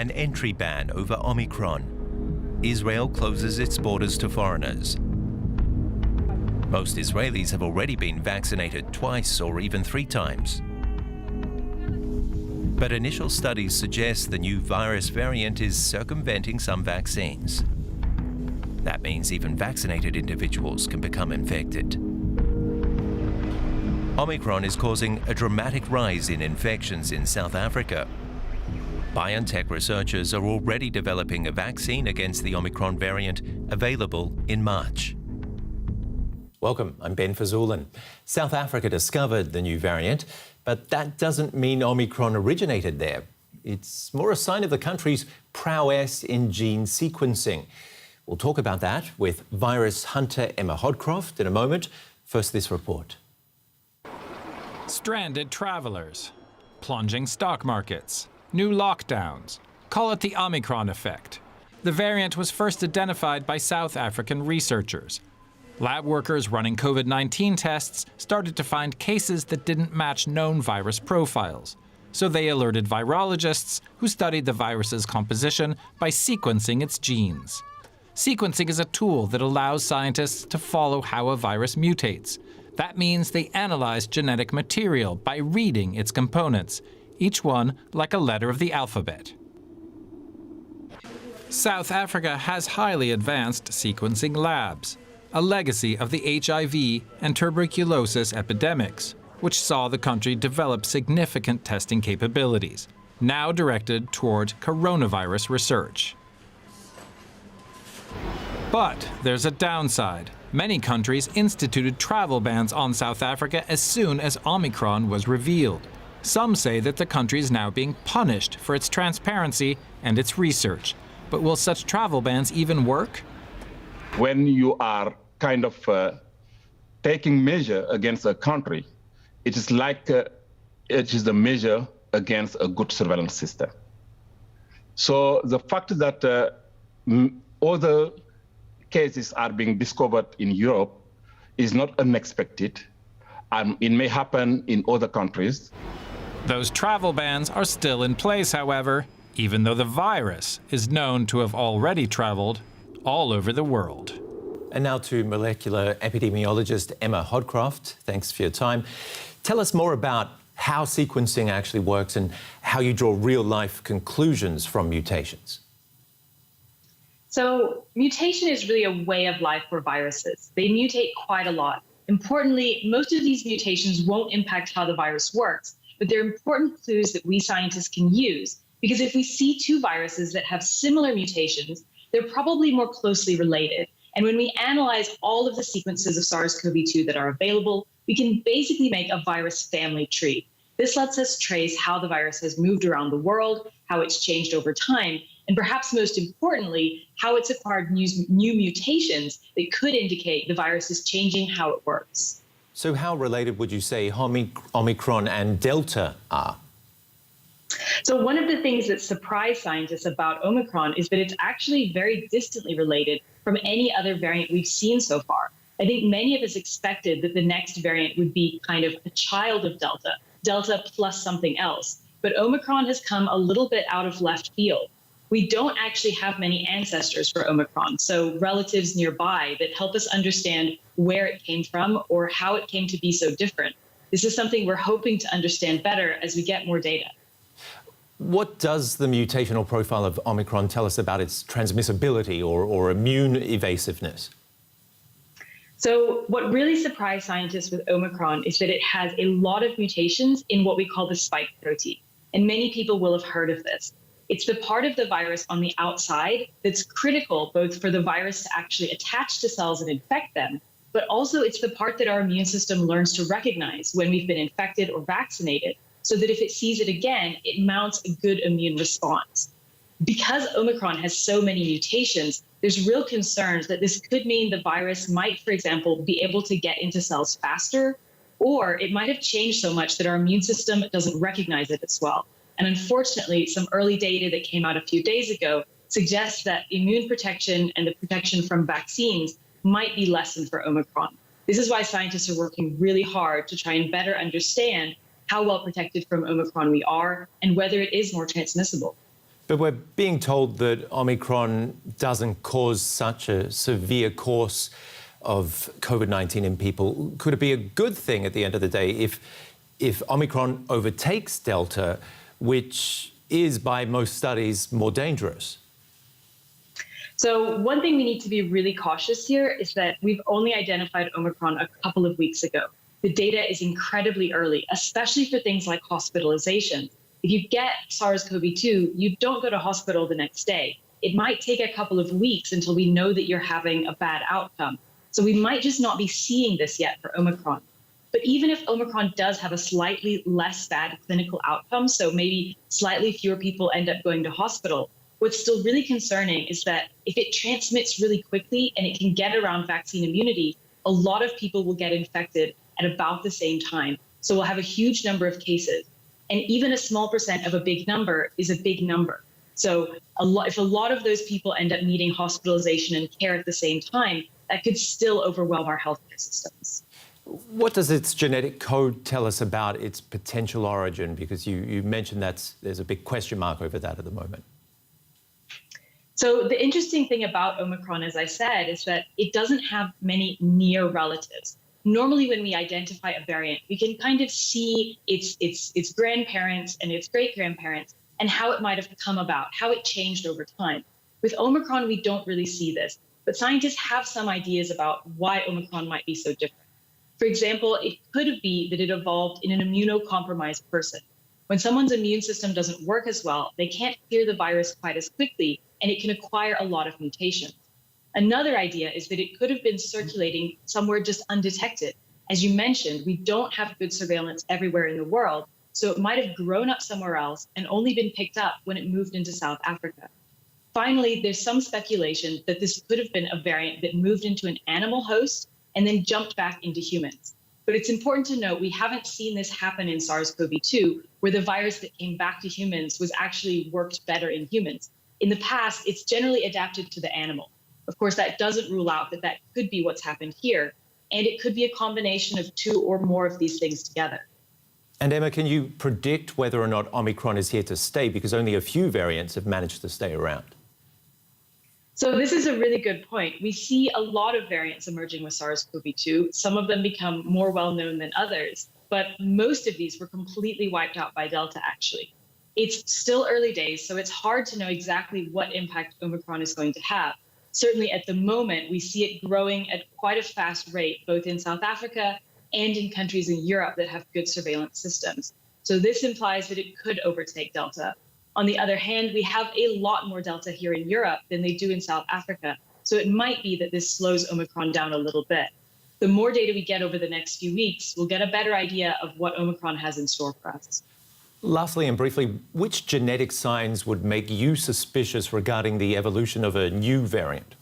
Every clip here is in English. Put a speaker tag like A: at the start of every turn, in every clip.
A: an entry ban over Omicron. Israel closes its borders to foreigners. Most Israelis have already been vaccinated twice or even 3 times. But initial studies suggest the new virus variant is circumventing some vaccines. That means even vaccinated individuals can become infected. Omicron is causing a dramatic rise in infections in South Africa. BioNTech researchers are already developing a vaccine against the Omicron variant, available in March. Welcome, I'm Ben Fazulin. South Africa discovered the new variant, but that doesn't mean Omicron originated there. It's more a sign of the country's prowess in gene sequencing. We'll talk about that with virus hunter Emma Hodcroft in a moment. First, this report.
B: Stranded travelers, plunging stock markets, new lockdowns. Call it the Omicron effect. The variant was first identified by South African researchers. Lab workers running COVID-19 tests started to find cases that didn't match known virus profiles. So they alerted virologists who studied the virus's composition by sequencing its genes. Sequencing is a tool that allows scientists to follow how a virus mutates. That means they analyze genetic material by reading its components, each one like a letter of the alphabet. South Africa has highly advanced sequencing labs, a legacy of the HIV and tuberculosis epidemics, which saw the country develop significant testing capabilities, now directed toward coronavirus research. But there's a downside. Many countries instituted travel bans on South Africa as soon as Omicron was revealed. Some say that the country is now being punished for its transparency and its research. But will such travel bans even work?
C: When you are kind of taking measure against a country, it is like it is the measure against a good surveillance system. So the fact that other cases are being discovered in Europe is not unexpected. It may happen in other countries.
B: Those travel bans are still in place, however, even though the virus is known to have already traveled all over the world.
A: And now to molecular epidemiologist Emma Hodcroft. Thanks for your time. Tell us more about how sequencing actually works and how you draw real-life conclusions from mutations.
D: So mutation is really a way of life for viruses. They mutate quite a lot. Importantly, most of these mutations won't impact how the virus works, but they're important clues that we scientists can use, because if we see 2 viruses that have similar mutations, they're probably more closely related. And when we analyze all of the sequences of SARS-CoV-2 that are available, we can basically make a virus family tree. This lets us trace how the virus has moved around the world, how it's changed over time, and perhaps most importantly, how it's acquired new mutations that could indicate the virus is changing how it works.
A: So how related would you say Omicron and Delta are?
D: So one of the things that surprised scientists about Omicron is that it's actually very distantly related from any other variant we've seen so far. I think many of us expected that the next variant would be kind of a child of Delta, Delta plus something else. But Omicron has come a little bit out of left field. We don't actually have many ancestors for Omicron, so relatives nearby that help us understand where it came from or how it came to be so different. This is something we're hoping to understand better as we get more data.
A: What does the mutational profile of Omicron tell us about its transmissibility or immune evasiveness?
D: So what really surprised scientists with Omicron is that it has a lot of mutations in what we call the spike protein. And many people will have heard of this. It's the part of the virus on the outside that's critical both for the virus to actually attach to cells and infect them, but also it's the part that our immune system learns to recognize when we've been infected or vaccinated, so that if it sees it again, it mounts a good immune response. Because Omicron has so many mutations, there's real concerns that this could mean the virus might, for example, be able to get into cells faster, or it might have changed so much that our immune system doesn't recognize it as well. And unfortunately, some early data that came out a few days ago suggests that immune protection and the protection from vaccines might be lessened for Omicron. This is why scientists are working really hard to try and better understand how well protected from Omicron we are and whether it is more transmissible.
A: But we're being told that Omicron doesn't cause such a severe course of COVID-19 in people. Could it be a good thing at the end of the day if Omicron overtakes Delta, which is by most studies more dangerous?
D: So one thing we need to be really cautious here is that we've only identified Omicron a couple of weeks ago. The data is incredibly early, especially for things like hospitalization. If you get SARS-CoV-2, you don't go to hospital the next day. It might take a couple of weeks until we know that you're having a bad outcome. So we might just not be seeing this yet for Omicron. But even if Omicron does have a slightly less bad clinical outcome, so maybe slightly fewer people end up going to hospital, what's still really concerning is that if it transmits really quickly and it can get around vaccine immunity, a lot of people will get infected at about the same time. So we'll have a huge number of cases. And even a small percent of a big number is a big number. So if a lot of those people end up needing hospitalization and care at the same time, that could still overwhelm our healthcare systems.
A: What does its genetic code tell us about its potential origin? Because you mentioned there's a big question mark over that at the moment.
D: So the interesting thing about Omicron, as I said, is that it doesn't have many near relatives. Normally, when we identify a variant, we can kind of see its grandparents and its great-grandparents and how it might have come about, how it changed over time. With Omicron, we don't really see this, but scientists have some ideas about why Omicron might be so different. For example, it could be that it evolved in an immunocompromised person. When someone's immune system doesn't work as well, they can't clear the virus quite as quickly, and it can acquire a lot of mutations. Another idea is that it could have been circulating somewhere just undetected. As you mentioned, we don't have good surveillance everywhere in the world, so it might have grown up somewhere else and only been picked up when it moved into South Africa. Finally, there's some speculation that this could have been a variant that moved into an animal host and then jumped back into humans. But it's important to note we haven't seen this happen in SARS-CoV-2, where the virus that came back to humans was actually worked better in humans. In the past, it's generally adapted to the animal. Of course, that doesn't rule out that could be what's happened here. And it could be a combination of two or more of these things together.
A: And Emma, can you predict whether or not Omicron is here to stay? Because only a few variants have managed to stay around.
D: So this is a really good point. We see a lot of variants emerging with SARS-CoV-2. Some of them become more well-known than others, but most of these were completely wiped out by Delta, actually. It's still early days, so it's hard to know exactly what impact Omicron is going to have. Certainly at the moment, we see it growing at quite a fast rate, both in South Africa and in countries in Europe that have good surveillance systems. So this implies that it could overtake Delta. On the other hand, we have a lot more Delta here in Europe than they do in South Africa. So it might be that this slows Omicron down a little bit. The more data we get over the next few weeks, we'll get a better idea of what Omicron has in store for us.
A: Lastly and briefly, which genetic signs would make you suspicious regarding the evolution of a new variant?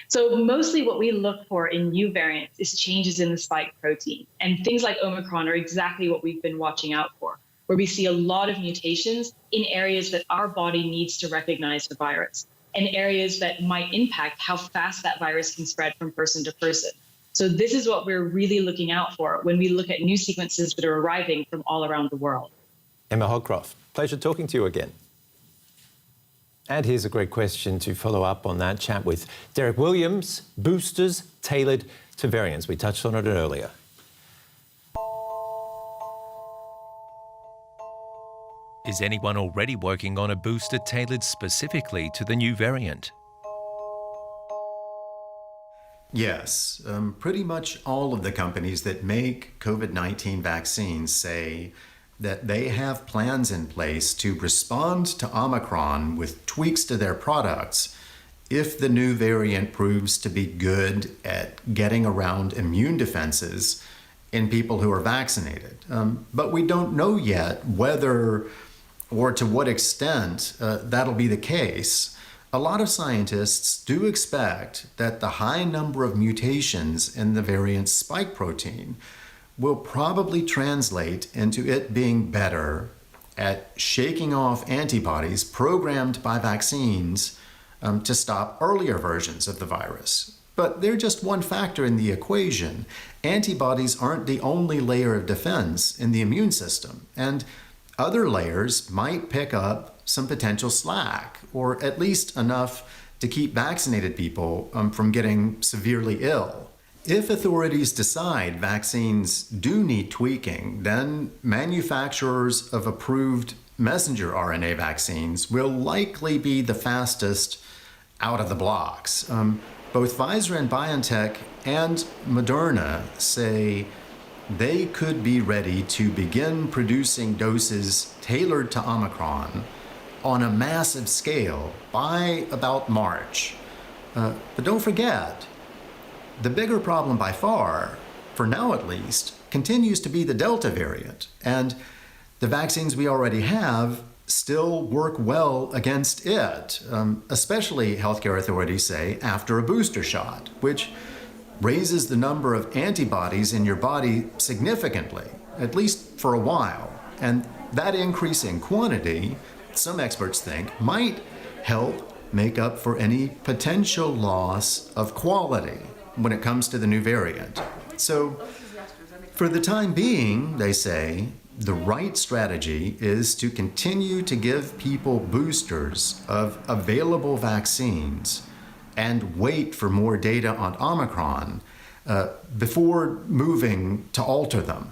D: So mostly what we look for in new variants is changes in the spike protein. And things like Omicron are exactly what we've been watching out for, where we see a lot of mutations in areas that our body needs to recognize the virus, and areas that might impact how fast that virus can spread from person to person. So this is what we're really looking out for when we look at new sequences that are arriving from all around the world.
A: Emma Hogcroft, pleasure talking to you again. And here's a great question to follow up on that chat with Derek Williams, boosters tailored to variants. We touched on it earlier.
E: Is anyone already working on a booster tailored specifically to the new variant?
F: Yes, pretty much all of the companies that make COVID-19 vaccines say that they have plans in place to respond to Omicron with tweaks to their products if the new variant proves to be good at getting around immune defenses in people who are vaccinated. But we don't know yet whether or to what extent that'll be the case. A lot of scientists do expect that the high number of mutations in the variant's spike protein will probably translate into it being better at shaking off antibodies programmed by vaccines to stop earlier versions of the virus. But they're just one factor in the equation. Antibodies aren't the only layer of defense in the immune system, and other layers might pick up some potential slack, or at least enough to keep vaccinated people from getting severely ill. If authorities decide vaccines do need tweaking, then manufacturers of approved messenger RNA vaccines will likely be the fastest out of the blocks. Both Pfizer and BioNTech and Moderna say they could be ready to begin producing doses tailored to Omicron on a massive scale by about March. But don't forget, the bigger problem by far, for now at least, continues to be the Delta variant, and the vaccines we already have still work well against it, especially healthcare authorities say after a booster shot, which raises the number of antibodies in your body significantly, at least for a while. And that increase in quantity, some experts think, might help make up for any potential loss of quality when it comes to the new variant. So, for the time being, they say, the right strategy is to continue to give people boosters of available vaccines and wait for more data on Omicron before moving to alter them.